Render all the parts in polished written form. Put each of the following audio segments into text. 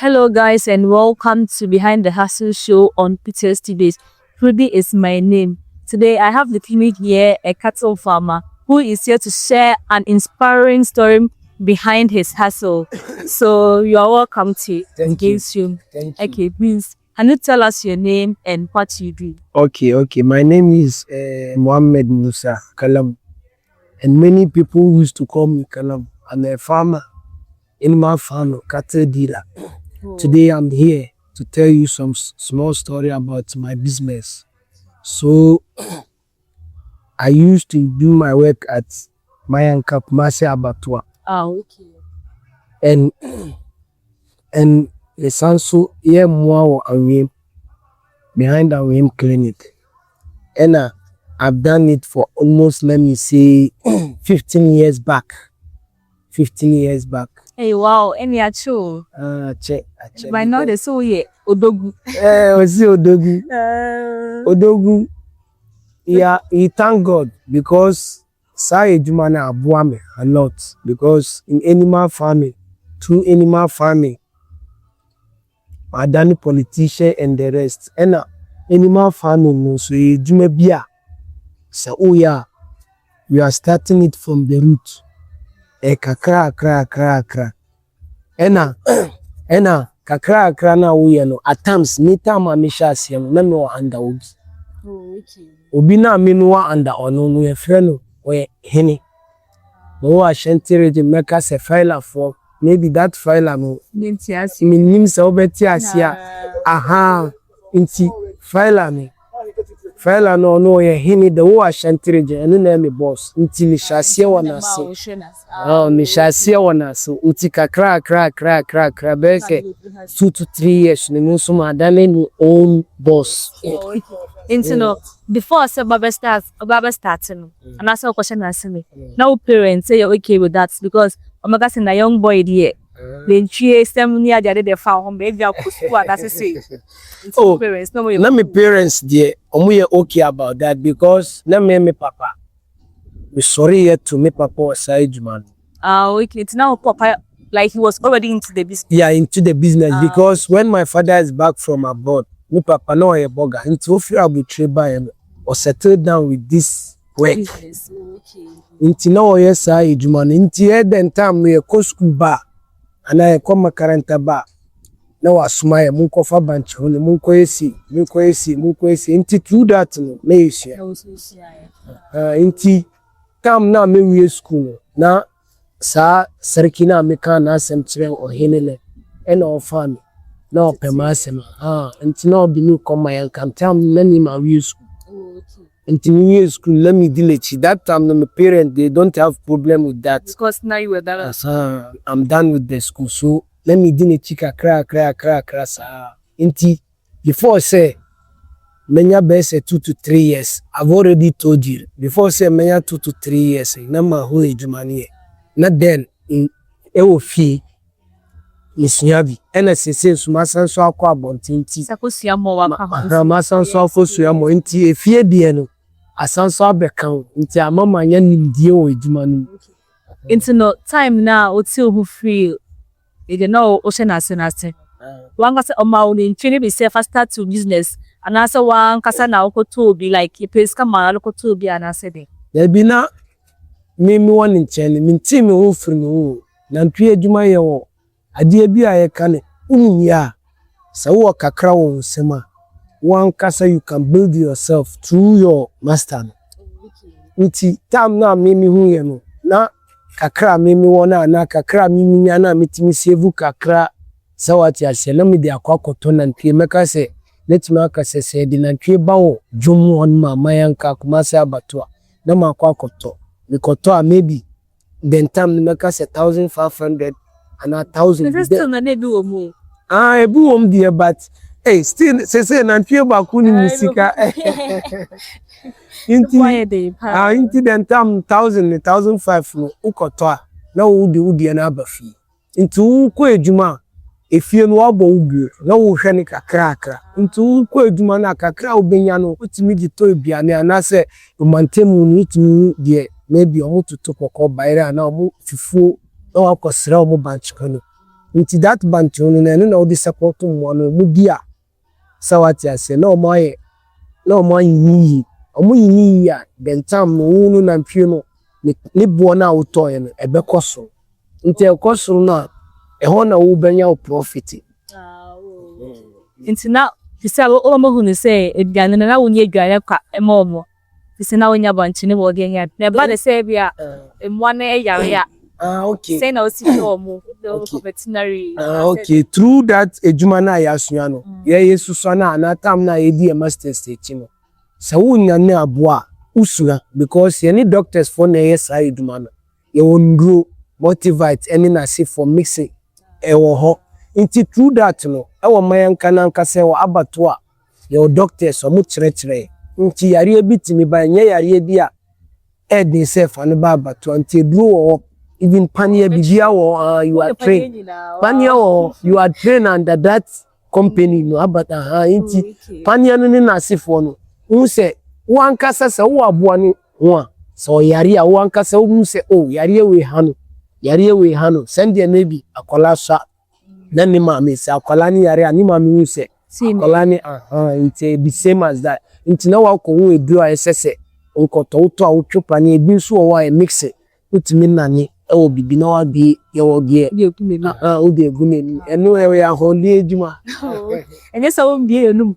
Hello, guys, and welcome to Behind the Hustle Show on Peter's Today's. Trudy is my name. Today, I have with me here a cattle farmer who is here to share an inspiring story behind his hustle. So, you are welcome to engage you. Thank you. Okay, please, can you tell us your name and what you do? Okay. My name is Mohammed Musa Kalam, and many people used to call me Kalam. I'm a farmer, animal farmer, cattle dealer. Today I'm here to tell you some small story about my business. So I used to do my work at Mayanka Kumasi Abattoir, Okay. and it's also here more behind our clinic. And I've done it for almost, let me say, 15 years back. 15 years back. Hey, wow, any actual? Check. By now, they saw ye Odogu. Odogu. Odogu. Yeah, he thank God because Sai Jumana abuame a lot because in animal farming, through animal farming, I done politician and the rest. And animal farming, so Jumebia. So oh yeah, we are starting it from the root. Kakra. Ena kakra na we no at times me time a me sha asem na me wa under obi. Okay. Obi na me no wa under ono no e frɛ no we hene. No wa shentere make us a filer for maybe that filer no Ntiasi. me nim se obeti asia. Aha nti filer no ye hene the wa shentere enu na me boss nti me sha asia wana se. Me shall see one so utika crack beke 2 to 3 years ne mo so ma dane own boss. Into no before I said Baba starting and I saw question answer me. Now parents say you're okay with that because Omega saying a young boy there. Then she some near the found home baby that's say. Oh, parents no let me parents there omo okay about that because let me papa. We sorry yet to me papa was side man. Okay. It's now papa like he was already into the business. Yeah, into the business because when my father is back from abroad, me papa no a burger. Into fear be trade by him or settle down with this work. Business. Okay. Into now yes side man. Into then time we go school bar and I come current bar. Now I smile munko fa banch hole munko esi into through that no me issue. Into time na me we school na sa serikina me kan na asem tire o henele e na ofan na opema asem nti na obi no come my can tell me many my we school. Nti we school let me delete that time no my parents they don't have problem with that Because now you were that. I'm done with the school so let me delete crack sa nti before say menya best 2 to 3 years I've already told you before say menya 2 to 3 years na ma whole ejumani not then in ewofi misuabi ena sese suma sanso akwa abontinti Sakosia mo waka. ma sanso afosua mo nti efie die no asanso abekan nti amama nya nimdie o ejumani Into no time now until who feel you know ocean asenase. One kasa omauni training be say start to business and also one kasa na okoto be like you pay scam okoto be an asede. there be na me one in chen me team wo free me na ntwe adwuma ye wo ade bi a ye ka ne unya sa wo kakra wo nsema one kasa you can build yourself through your master nti tam na me hu ye no na kakra me wona na kakra me nya na metimi save kakra sa wati ase na me de akwakoto na ntwe meka se letimi aka se de na ntwe ba wo dwom won ma Mayanka Kumasi Abattoir na makwakoto because maybe then time make us 1,500 and 1,000. That's still na do omo. Ebu there but hey still say na ntwe ba ku ni musika. Inti then time 1,000 1,500 no ukoto na wo di na abafi. Inti ko ejuma efie no abo ugu na wo hwe ne kakra inti ko ejuma na kakra obenya no utimi di to biane anase o mantemu no utimi die maybe omo to kokko bayra na omo fifuo na wakosra omo banchika no nti that bantu no na no the support mo no mu dia sa what ya say no mo ye yi omo yi ya den time no wo no nantwie no ne bo na auto ye no ebekoso nti ekoso no e ho na wo benya o profit nti na tisa o mo hu ni say eduane na wo ni eduane kwa emo tisa na wonya banchi ne wo de nya na ba de say bia emwa na yare ya okay say na o si show mo veterinary okay through that ejuma na ya sua no ye yesuso na tam na ye di master stage no sa wonya ne aboa usura because any doctors for na ye sa ejuma no ye wonro motivate any na say for mixing e wo ho nti through that no e wo mayan kananka say wo abato a ye doctors o mu kire nti yare bitimi ba nye yare bi a e dey say fa no ba abato nti duro wo even pania bibia wo you are trained pania wo you are trained under that company no abata nti pania no na asefo no hu say wo ankasa say wo aboa ne ho a so yare a wo ankasa wo say oh yare we hano send there maybe akola sha na ni ma me say akola ni yare ani ma me hu say akola ni it's the same as that nti na wa ko hu edu a esese nkoto to a wo twopa ni ebi nso wo a mix utimi nani e wo bibi na wa bi ye wo die o de egumi enu e ya ho li ejuma enye sa wo mbie enum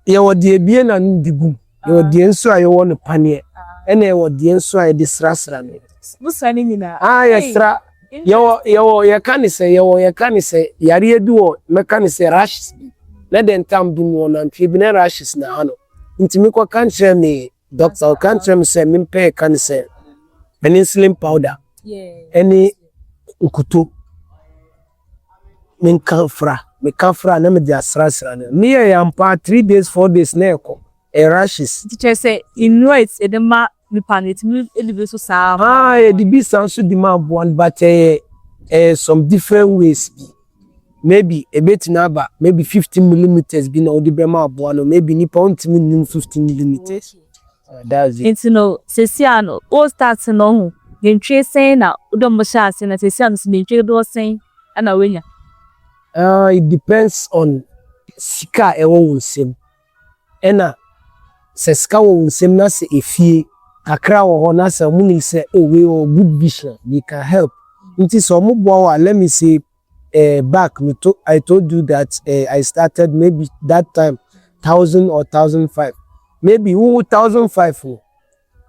ye wo de ebie na ndigum ye wo de nso a ye wo no panie ene ye wo de nso a ye de srasra no musa ni nyina ye sra ye kan say yare edu wo me kan say rashes na den tam dum wo na ntwe bi na rashes na hano ntimi kwa kan kire me doctor kan kire me say me pay kan say penicillin powder any nkuto me kan fra na me di asrasra na me ye yampa 3 days 4 days na eko rashes teacher say in right edema mi panit mi elibe so sa the be sound so demand one but some different ways maybe a bit number maybe 15 millimeters be no the brema abono maybe ni pound 15 millimeters that's it into no sesiano all starts no den twe sen na udom sha ase na sesiano so den twe do sen ana wenya it depends on sika ewo wonsem ena se sika wo wonsem na se efie akra wo ho na se mu ni se oh we good vision they can help nti so mo boa let me say back I told you that I started maybe that time 1,000 or 1,500 maybe 1,500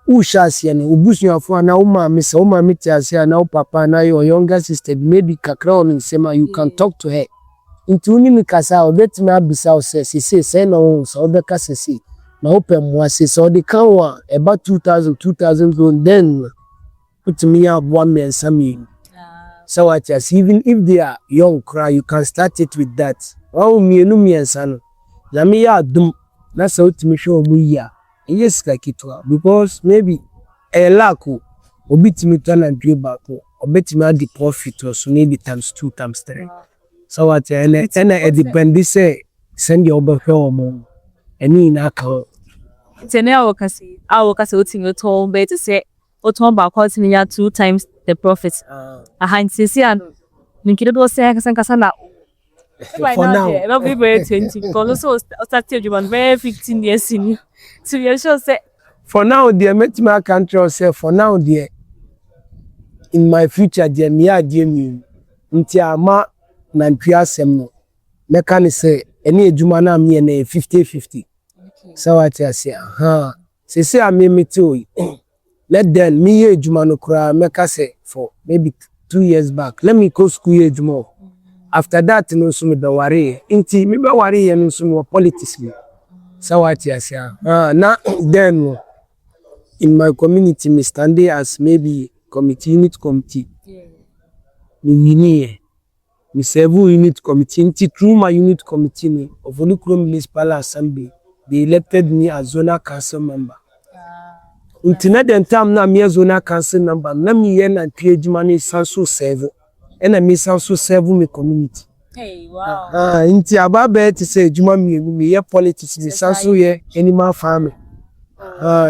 who shall see ni obusu afo na wo ma me se wo ma me ti ase na wo papa na your younger sister maybe kakra on sema you can talk to her nti uni mi kasa obetimi abisa o se na wo so obeka se na open mo ase so the can one about 2,000 then put me up 1 million some so what just even if they are young cry you can start it with that oh me san na me ya dum na so utimi show mu ya yes like it because maybe a lack obitimi to na dwe back obetimi adi profit or so maybe times 2 times 3 so what and it depend say send your obehwe mo eni na ka tene awokasi otimi to be to say oton ba kwa timi ya 2 times the profit sisi ano nikido do say kasa na for now no be very 20 because so start you man very 15 years in so you sure say for now the metima country say for now the in my future the me adie mi nti ama na ntwe asem no meka ne say ene ejuma na me na 50-50 so what I say sisi amemito let them me ejuma no kura meka say for maybe 2 years back let me go school ejuma after that no so me be worry nti me be worry ye no so me politics me so what I say na then in my community me standing as maybe unit committee me serve unit committee nti through my unit committee me of Olukuro municipal assembly they elected me as zonal council member nti na den time na me zonal council member na me ye na ntwejuma ni sanso serve na me sanso serve me community wow nti ababe ti say ejuma me ye politics me sanso ye animal farming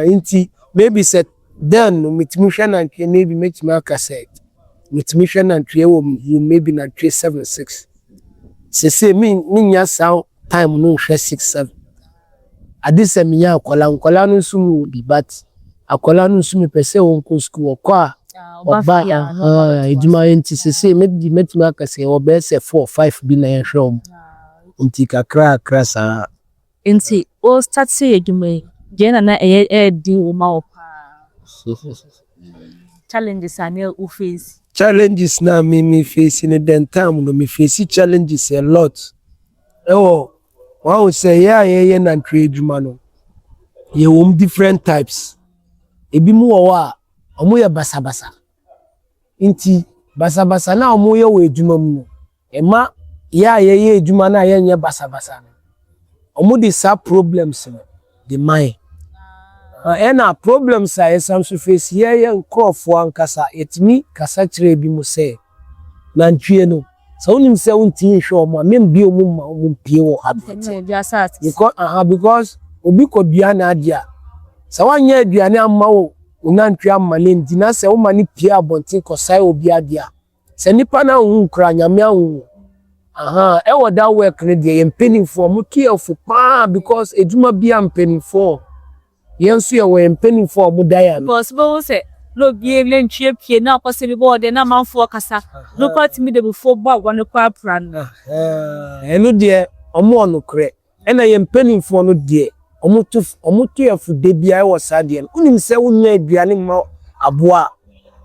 nti maybe said then no mitimi hwe na ntwe maybe metimi aka say with mission and three you maybe na 376 say me nya sound time no share 67 adise me nya akola no nso bi but akola no nso me pese won ko school kwa oba ejuma enti say me di metuma akase oba se 4 5 bi na ye hwom enti kakra sa enti o start say ejuma je na di wo ma opa challenges are you face challenges na me face in the time no me face challenges a lot wow say yeah na trade man no different types ebi mu wo a omo ye basabasa nti basabasa na omo ye wo ejuma mu ema yeah ejuma na ye nye basabasa no omo dey sa problems no the mind ena problems a some so face ye nkrofo ankasa etimi kasa kire bi mu say na ntwie no so unim say unti hwe omo membi omo ma omo pie wo because obi ko dua na adia so wanya aduane amma wo unantwe amma le ndi na say wo mani pie abontin ko sai obi adia se nipa na hu nkra nyame ahu e wo da work ne de empenifo mo careful pa because ejuma bia empenifo yensu ye wo empenifo mo daya no possible say lo bie le ntwe pie na possible board na manfo kasa look at me the before ba one kwa plan enu de omo onokre ena ye empenifo no de omo to yafu de bia e wo sade no unim se wonya aduane ma aboa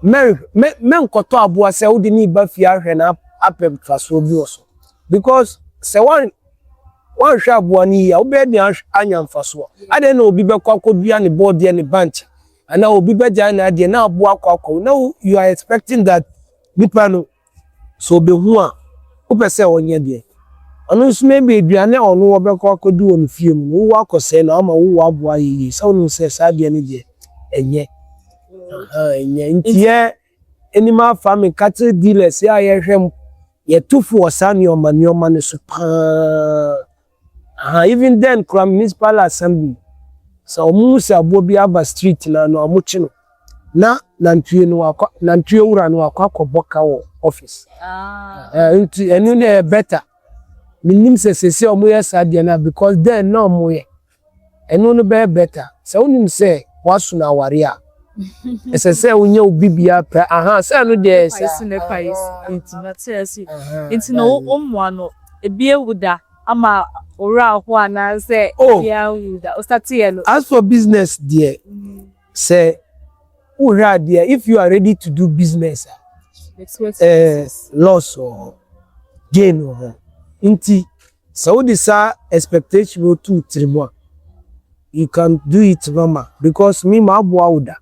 me nkoto aboa se wo de ni ba fie ahwe na apem traso bi oso because se one hwe aboa ni ya obe de anya mfaso ade na obi be kwakodua ne board ne bench ana obi be ja na ade na aboa kwakwo now you are expecting that nipa no so be hu a opese onye de onu sume be aduane onu wo be kwakodu on fie mu wo akose na ama wo aboa yi so nu se sabe ne de enye ntie animal farming cattle dealers ya ye hwem ye tufu osani omanioma ne so pa even then from municipal assembly so musa abo bi aba street na no amuchi no na nantwie no akwa nantwie wura no akwa boka wo office nti enu na better minim se omo ye sadie na because then no mo ye enu no be better so unim se wasu na ware a se unya obibia pra se no de se ne pais nti na tese nti no omwa no ebie wuda ama ora ho ana se bia wuda o start here no as for business there say ura there if you are ready to do business loss or gain or nti so this expectation go 2-3 more you can do it mama because me ma aboa wuda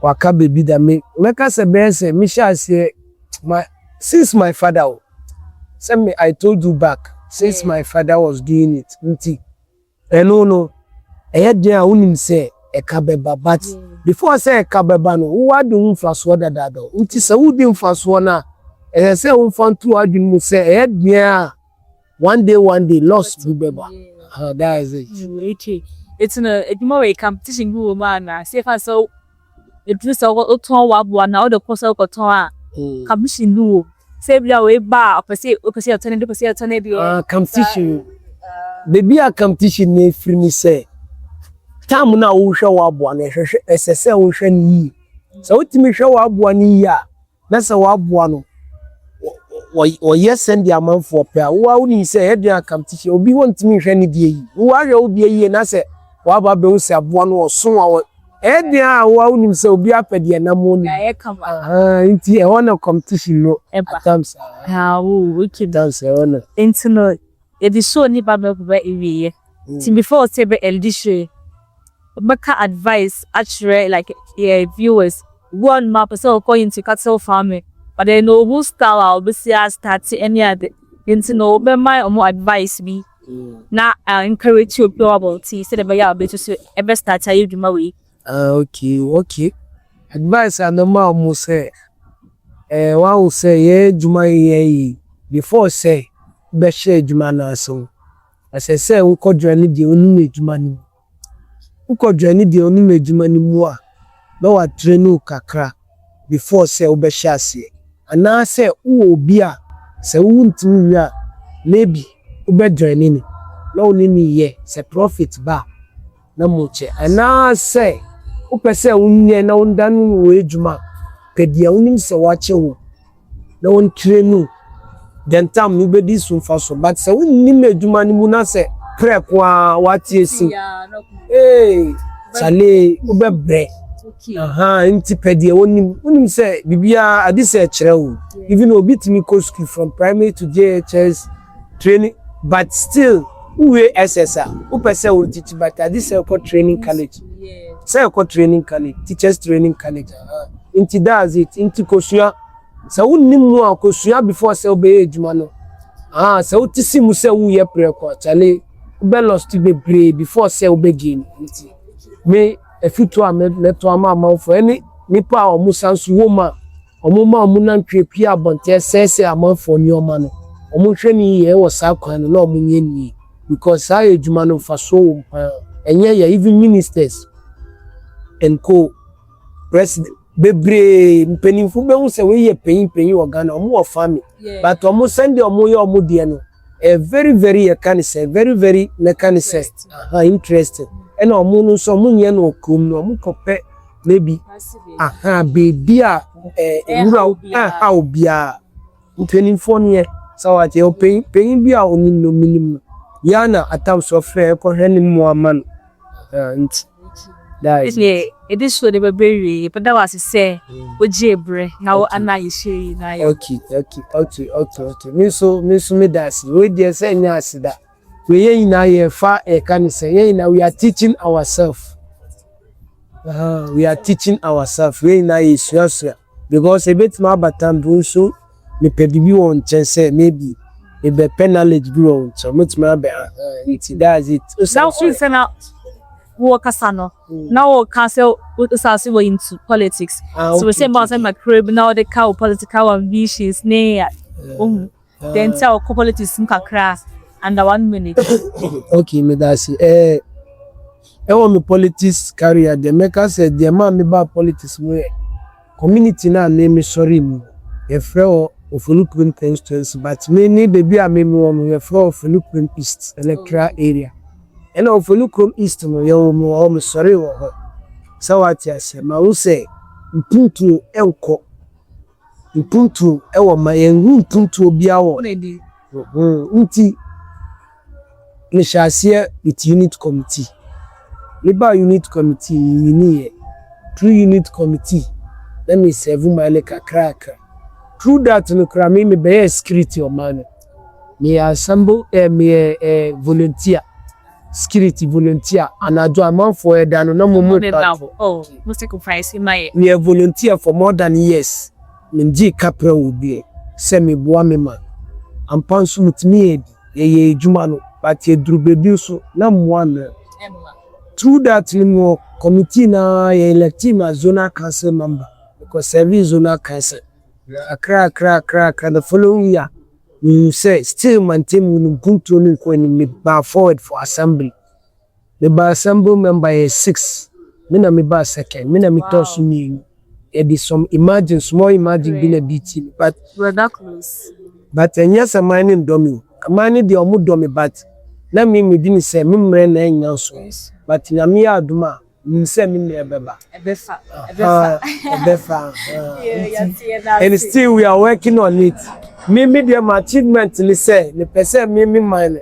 waka baby da me ka se be se me sha se my since my father say me I told you back since my father was doing it nti no dia unim se e ka beba but before say e ka beba no wo adu mfaso dadado nti se wo di mfaso na se wo fantu adu mu se dia one day lost we beba that is it it's no eduma we competition go man na say fa so edu so o ton wa bo na o de koso ko ton a competition no say bia we ba opese atone bi competition baby a competition na free me say time na wo hwe wa bo na hwehwe esese wo hwe ni so utimi hwe wa bo ni ya na se wa bo no wo send the amount for pay wo ni say head competition obi want me hwe ni die yi wo ahwe obi yi na se wa ba be wo se abo no oso wa edia wo ni say obi apede na mo ni nti e wona competition no attempts we keep dance e wona nti no e di show ni ba me ba ewie ti before say be eldishe make advice actually like viewers one map so go into cattle farming but they know who style I'll be start any other into no be my advice be na encourage you about tea say the ya be to ever start you do my way okay advice and normal mo say one will say yeah juma ye before say be share juma na so as I say we ko join the onu juma ni we ko join the onu juma ni mu a be wa train kakra before say obehye ase ana say wo obi a say wo ntimi wi a maybe join ni na oni ni ye say profit ba na mo che ana say wo pese unye na undanu wo ejuma pedia unim say wa che wo na won trainu then time you be this one for so but say unim ejuma ni mu na say pre kwa watie si chale wo be bre nti pedie wonim say bibia ade say kire wo even obi timi go school from primary to JHS training but still we SSR who person will teach but ade say ko training college say ko training college teachers training college nti that's it nti kosua say wonim mu akosua before say obey ejuma no say utisi mu say wo ye pre ko chale be lost be brave before say obey gain nti me if you to am let to am for any nipa omu sansu woma omuma omu nantwe pia bonte sese amanfo ni oma no omu hwe ni ye wo sa kwan no omu nye ni because sa ejuma no fa so enye ya even ministers and co president bebre mpenimfu be hu se we ye penyin organ omu wo family but omu send omu ye omu de no very very can say very can say interesting and omu no so munye no kom no omu kope maybe baby a ewura obia mpenimfo ne sawate o pen bi a oni no minim yana atam so fe ko hene mu aman that it is so the baby but that was say ojebre na ana yishiri na yo okay me so me das we dey say nya asida we yin na ye fa e kan say yin na we are teaching ourselves we are teaching ourselves we na yesuasua because a bit ma batam do so me pedibi won chance maybe e be knowledge bi won so mutima be it does it so say na wo kasano now wo can say we were into politics so we say about my crib now the cow political ambitions ne then tell politics nkakra under 1 minute okay me that's want me politics career the maker said the man me ba politics we community na name sorry me e frɛ Ofulukun constituency but me ni baby a me won me frɛ Ofulukun East electoral area and Ofulukun East no yo me sorry wo so what you say ma wo say mpuntu enko mpuntu e wo ma yen mpuntu obi awo nti me share with unit committee Liba unit committee ni through unit committee let me serve my like a cracker through that no kra me be security o man me assemble me volunteer security volunteer anajo amanfo edan no mo most sacrifice my me volunteer for more than years me nji kapra obi se me boa me man ampanso mutimi ye ejuma no but ye duru bebi so na mo na through that committee na ye elect him as zonal council member because service zonal council crack the following year we say still maintain control when me ba forward for assembly the ba assembly member is 6 me na me ba second me na me toss me e be some small imagine be na BT but we're that close but yes a mining domi mining the omu domi but na me didn't say me mre na enya so but na me aduma say me ebeba ebefa and still we are working on it me the achievement ni say the person me mine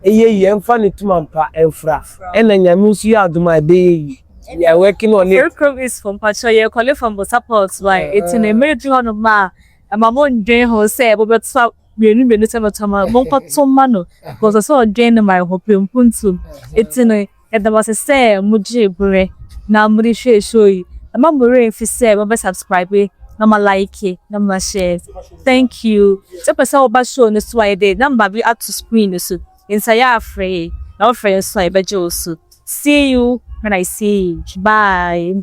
ye emfa ni tumampa enfra and nyame su ya aduma be we are working on it. Welcome is from pasture you call it from support why it's in a military one of ma mon den ho say bo betwa menu say betama mon pato ma no because so den my hope mpuntu it's in and there was a say muji bre na muri show yi ama muri fi say bo subscribe na ma like na ma share thank you so person oba show no so I dey number be up to screen so inside ya free na free so I be just see you when I see you bye.